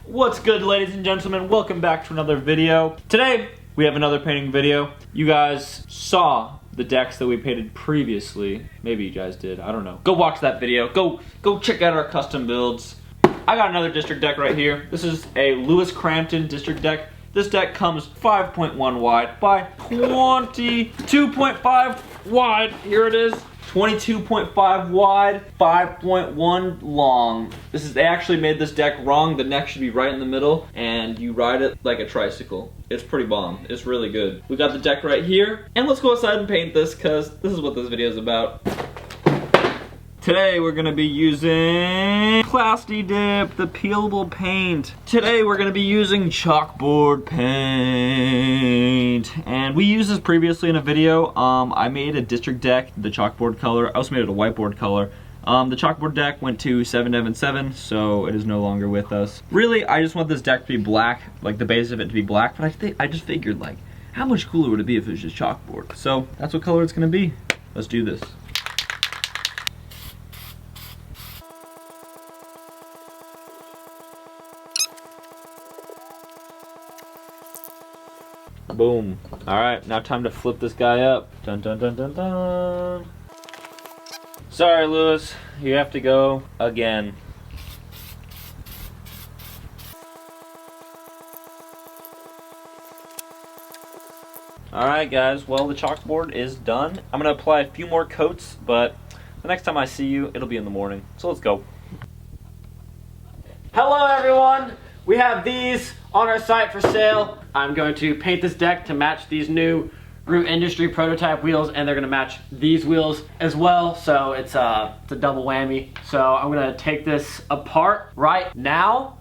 What's good, ladies and gentlemen? Welcome back to another video. Today we have another painting video. You guys saw the decks that we painted previously. Maybe you guys did, I don't know. Go watch that video. Go check out our custom builds. I got another district deck right here. This is a Lewis Crampton district deck. This deck comes 5.1 wide by 22.5 wide. Here it is. 22.5 wide, 5.1 long. They actually made this deck wrong. The neck should be right in the middle, and you ride it like a tricycle. It's pretty bomb. It's really good. We got the deck right here, and let's go outside and paint this, because this is what this video is about. Today we're gonna be using Plasti Dip, the peelable paint. Today we're gonna be using chalkboard paint. And we used this previously in a video. I made a district deck, the chalkboard color. I also made it a whiteboard color. The chalkboard deck went to 777, so it is no longer with us. Really, I just want this deck to be black, like the base of it to be black, but I just figured, like, how much cooler would it be if it was just chalkboard? So that's what color it's gonna be. Let's do this. Boom. Alright, now time to flip this guy up. Dun dun dun dun dun. Sorry, Lewis, you have to go again. Alright guys, well the chalkboard is done. I'm gonna apply a few more coats, but the next time I see you, it'll be in the morning. So let's go. Hello everyone! We have these on our site for sale. I'm going to paint this deck to match these new Root Industry prototype wheels, and they're gonna match these wheels as well, so it's a double whammy. So I'm gonna take this apart right now.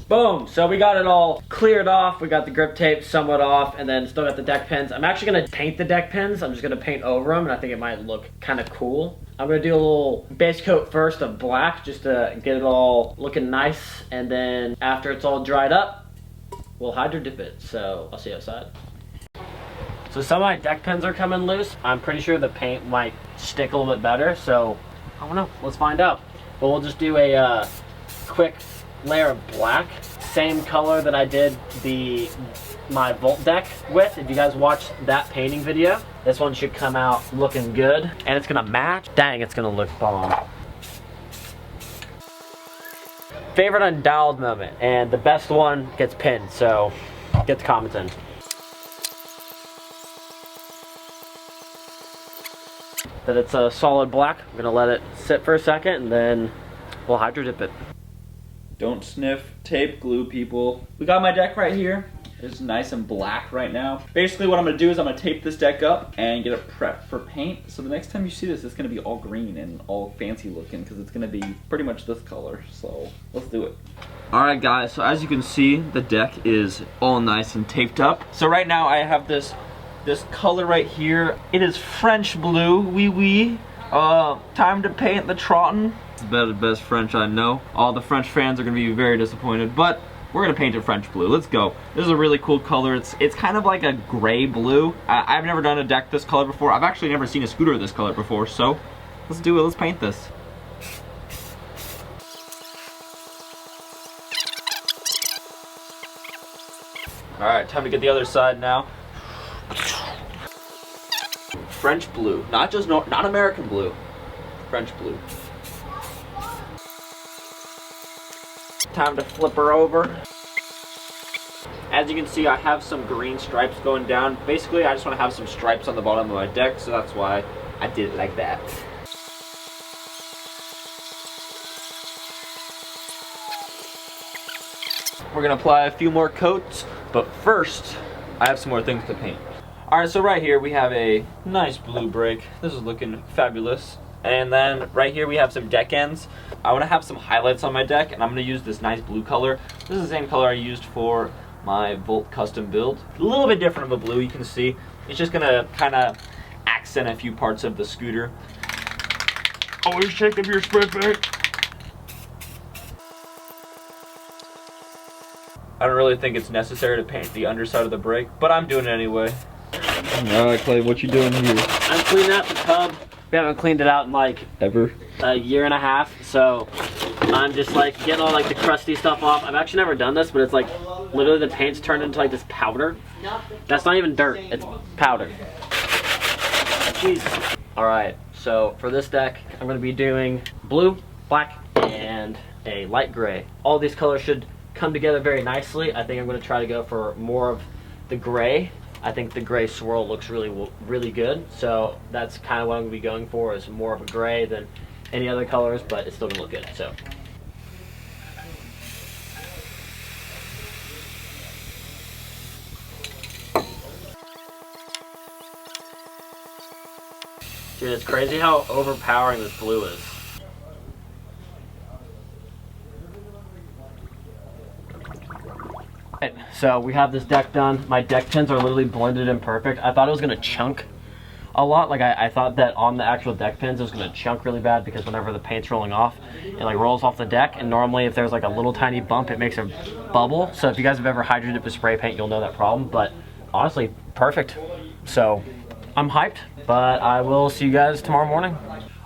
Boom, so we got it all cleared off. We got the grip tape somewhat off, and then still got the deck pins. I'm actually gonna paint the deck pins. I'm just gonna paint over them, and I think it might look kind of cool. I'm gonna do a little base coat first of black, just to get it all looking nice, and then after it's all dried up, we'll hydro dip it. So I'll see you outside. So some of my deck pins are coming loose. I'm pretty sure the paint might stick a little bit better, so I don't know, let's find out. But we'll just do a quick layer of black, same color that I did my Volt deck with. If you guys watched that painting video, this one should come out looking good, and it's gonna match. Dang, it's gonna look bomb. Favorite Undialed moment, and the best one gets pinned, so get the comments in. That it's a solid black. I'm gonna let it sit for a second, and then we'll hydro dip it. Don't sniff tape glue, people. We got my deck right here. It's nice and black right now. Basically what I'm gonna do is I'm gonna tape this deck up and get it prepped for paint. So the next time you see this, it's gonna be all green and all fancy looking, because it's gonna be pretty much this color. So let's do it. Alright guys, so as you can see, the deck is all nice and taped up. So right now I have this color right here. It is French blue, oui. Time to paint the trottin'. It's about the best French I know. All the French fans are gonna be very disappointed, but we're gonna paint it French blue. Let's go. This is a really cool color. It's kind of like a gray blue. I've never done a deck this color before. I've actually never seen a scooter this color before, so let's do it. Let's paint this. All right, time to get the other side now. French blue, not American blue. French blue. Time to flip her over. As you can see, I have some green stripes going down. Basically, I just want to have some stripes on the bottom of my deck, so that's why I did it like that. We're gonna apply a few more coats, but first, I have some more things to paint. Alright, so right here we have a nice blue break. This is looking fabulous. And then right here we have some deck ends. I want to have some highlights on my deck, and I'm going to use this nice blue color. This is the same color I used for my Volt custom build. A little bit different of a blue, you can see. It's just going to kind of accent a few parts of the scooter. Always shake up your spray paint. I don't really think it's necessary to paint the underside of the brake, but I'm doing it anyway. Alright, Clay, what you doing here? I'm cleaning out the tub. We haven't cleaned it out in like ever a year and a half, so I'm just like getting all like the crusty stuff off. I've actually never done this, but it's like literally the paint's turned into like this powder. That's not even dirt, it's powder. Jeez. Alright, so for this deck, I'm going to be doing blue, black, and a light gray. All these colors should come together very nicely. I think I'm going to try to go for more of the gray. I think the gray swirl looks really good. So that's kind of what I'm going to be going for, is more of a gray than any other colors, but it's still going to look good. So. Dude, it's crazy how overpowering this blue is. So we have this deck done. My deck pins are literally blended in perfect. I thought it was gonna chunk a lot. Like I thought that on the actual deck pins it was gonna chunk really bad, because whenever the paint's rolling off, it like rolls off the deck, and normally if there's like a little tiny bump, it makes a bubble. So if you guys have ever hydrated with spray paint, you'll know that problem. But honestly, perfect. So I'm hyped, but I will see you guys tomorrow morning.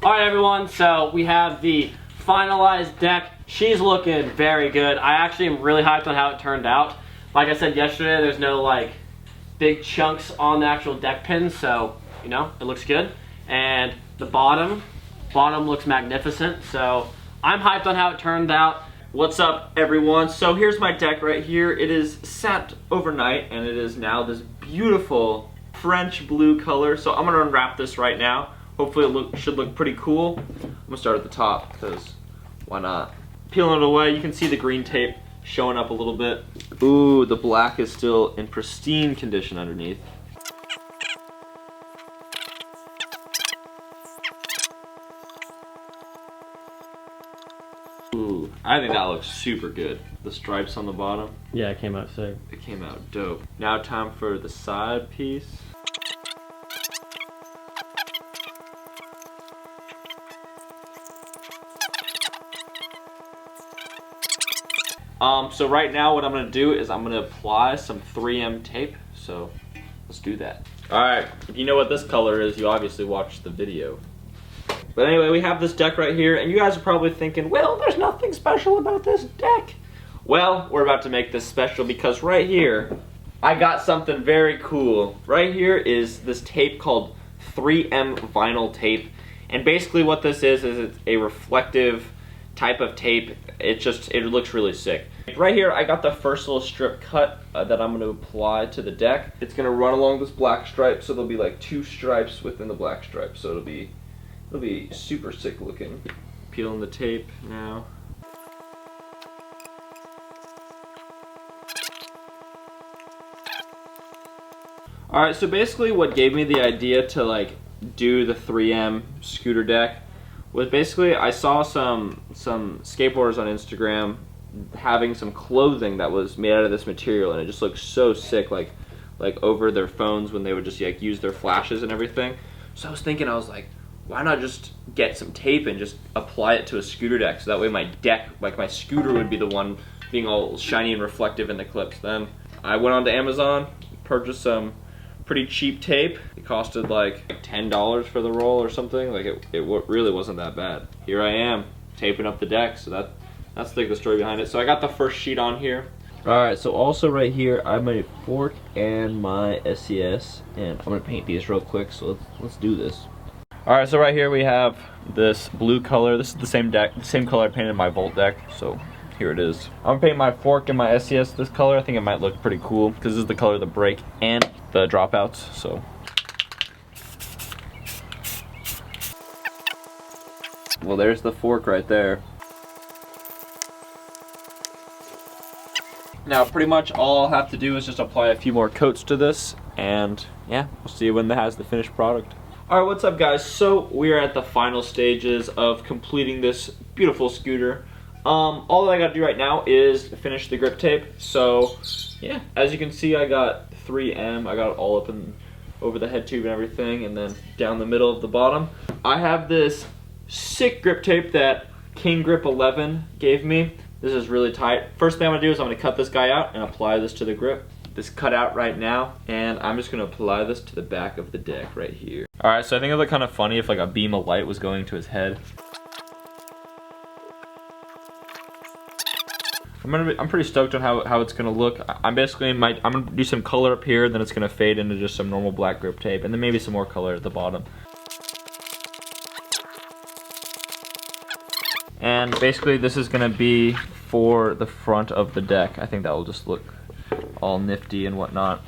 All right, everyone, so we have the finalized deck. She's looking very good. I actually am really hyped on how it turned out. Like I said yesterday, there's no like big chunks on the actual deck pins, so you know, it looks good. And the bottom looks magnificent, so I'm hyped on how it turned out. What's up, everyone? So here's my deck right here. It is sat overnight, and it is now this beautiful French blue color. So I'm gonna unwrap this right now. Hopefully it should look pretty cool. I'm gonna start at the top, because why not? Peeling it away, you can see the green tape showing up a little bit. Ooh, the black is still in pristine condition underneath. Ooh, I think that looks super good. The stripes on the bottom. Yeah, it came out sick. It came out dope. Now time for the side piece. So right now what I'm gonna do is I'm gonna apply some 3M tape. So let's do that. All right, if you know what this color is, you obviously watched the video. But anyway, we have this deck right here, and you guys are probably thinking, well, there's nothing special about this deck. Well, we're about to make this special, because right here, I got something very cool. Right here is this tape called 3M vinyl tape. And basically what this is it's a reflective type of tape. It looks really sick. Right here, I got the first little strip cut that I'm going to apply to the deck. It's going to run along this black stripe, so there'll be like 2 stripes within the black stripe. So it'll be super sick looking. Peeling the tape now. Alright, so basically what gave me the idea to like do the 3M scooter deck was basically I saw some skateboarders on Instagram having some clothing that was made out of this material, and it just looked so sick, like over their phones when they would just like use their flashes and everything. So I was like, why not just get some tape and just apply it to a scooter deck, so that way my deck, like my scooter, would be the one being all shiny and reflective in the clips. Then I went onto Amazon, purchased some pretty cheap tape. It costed like $10 for the roll or something. Like it really wasn't that bad. Here I am taping up the deck, so that's like the story behind it. So I got the first sheet on here. Alright, so also right here I have my fork and my SCS, and I'm gonna paint these real quick, so let's do this. Alright, so right here we have this blue color. This is the same color I painted my Volt deck, so here it is. I'm gonna paint my fork and my SCS this color. I think it might look pretty cool, because this is the color of the brake and the dropouts, so. Well, there's the fork right there. Now pretty much all I'll have to do is just apply a few more coats to this, and yeah, we'll see when it has the finished product. Alright, what's up guys? So we are at the final stages of completing this beautiful scooter. All that I gotta do right now is finish the grip tape. So yeah, as you can see, I got 3M. I got it all up and over the head tube and everything, and then down the middle of the bottom. I have this sick grip tape that King Grip 11 gave me. This is really tight. First thing I'm gonna do is I'm gonna cut this guy out and apply this to the grip. This cut out right now, and I'm just gonna apply this to the back of the deck right here. Alright, so I think it would look kind of funny if like a beam of light was going to his head. I'm pretty stoked on how it's gonna look. I'm gonna do some color up here, then it's gonna fade into just some normal black grip tape, and then maybe some more color at the bottom. And basically this is gonna be for the front of the deck. I think that will just look all nifty and whatnot.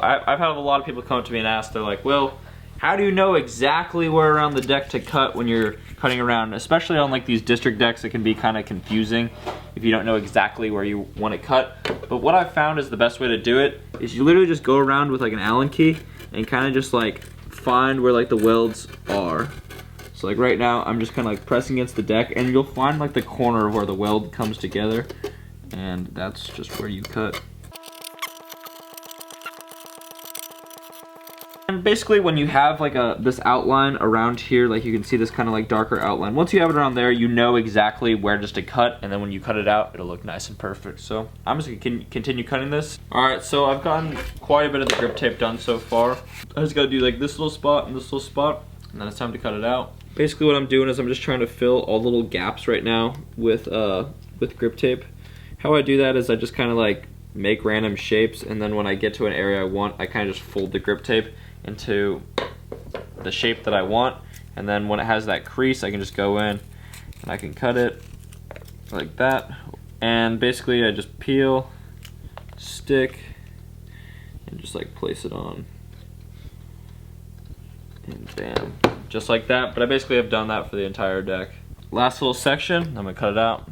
I've had a lot of people come up to me and ask, they're like, Will, how do you know exactly where around the deck to cut when you're cutting around? Especially on like these district decks, it can be kind of confusing if you don't know exactly where you want to cut. But what I've found is the best way to do it is you literally just go around with like an Allen key and kind of just like find where like the welds are. So like right now, I'm just kind of like pressing against the deck, and you'll find like the corner of where the weld comes together, and that's just where you cut. And basically when you have like this outline around here, like you can see this kind of like darker outline, once you have it around there, you know exactly where just to cut, and then when you cut it out, it'll look nice and perfect. So I'm just gonna continue cutting this. Alright, so I've gotten quite a bit of the grip tape done so far. I just gotta do like this little spot and this little spot, and then it's time to cut it out. Basically what I'm doing is I'm just trying to fill all the little gaps right now with grip tape. How I do that is I just kind of like make random shapes, and then when I get to an area I want, I kind of just fold the grip tape into the shape that I want, and then when it has that crease, I can just go in and I can cut it like that, and basically I just peel, stick, and just like place it on, and bam, just like that. But I basically have done that for the entire deck. Last little section, I'm gonna cut it out.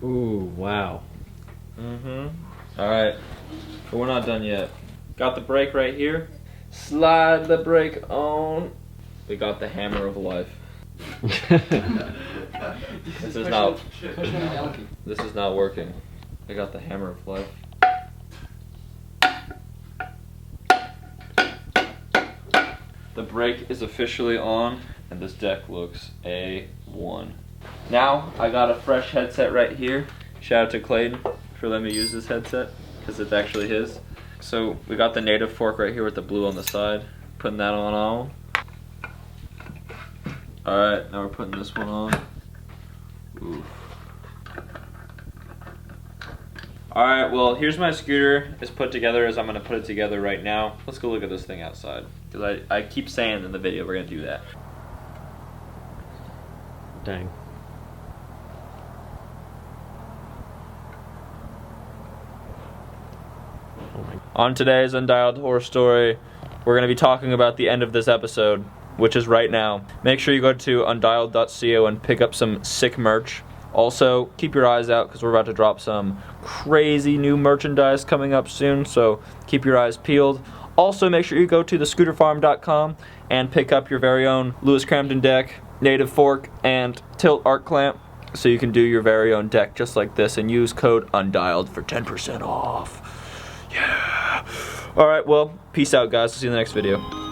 Ooh, wow. Alright, but we're not done yet. Got the brake right here. Slide the brake on. We got the hammer of life. This is not working. I got the hammer of life. The brake is officially on, and this deck looks A1. Now, I got a fresh headset right here. Shout out to Clayton for letting me use this headset, because it's actually his. So, we got the native fork right here with the blue on the side. Putting that on. Alright, now we're putting this one on. Oof. Alright, well, here's my scooter. It's put together as I'm going to put it together right now. Let's go look at this thing outside, because I keep saying in the video we're going to do that. Dang. On today's Undialed Horror Story, we're going to be talking about the end of this episode, which is right now. Make sure you go to undialed.co and pick up some sick merch. Also, keep your eyes out because we're about to drop some crazy new merchandise coming up soon, so keep your eyes peeled. Also, make sure you go to thescooterfarm.com and pick up your very own Lewis Cramden deck, native fork, and tilt arc clamp, so you can do your very own deck just like this and use code UNDIALED for 10% off. Yeah. Alright, well, peace out guys. I'll see you in the next video.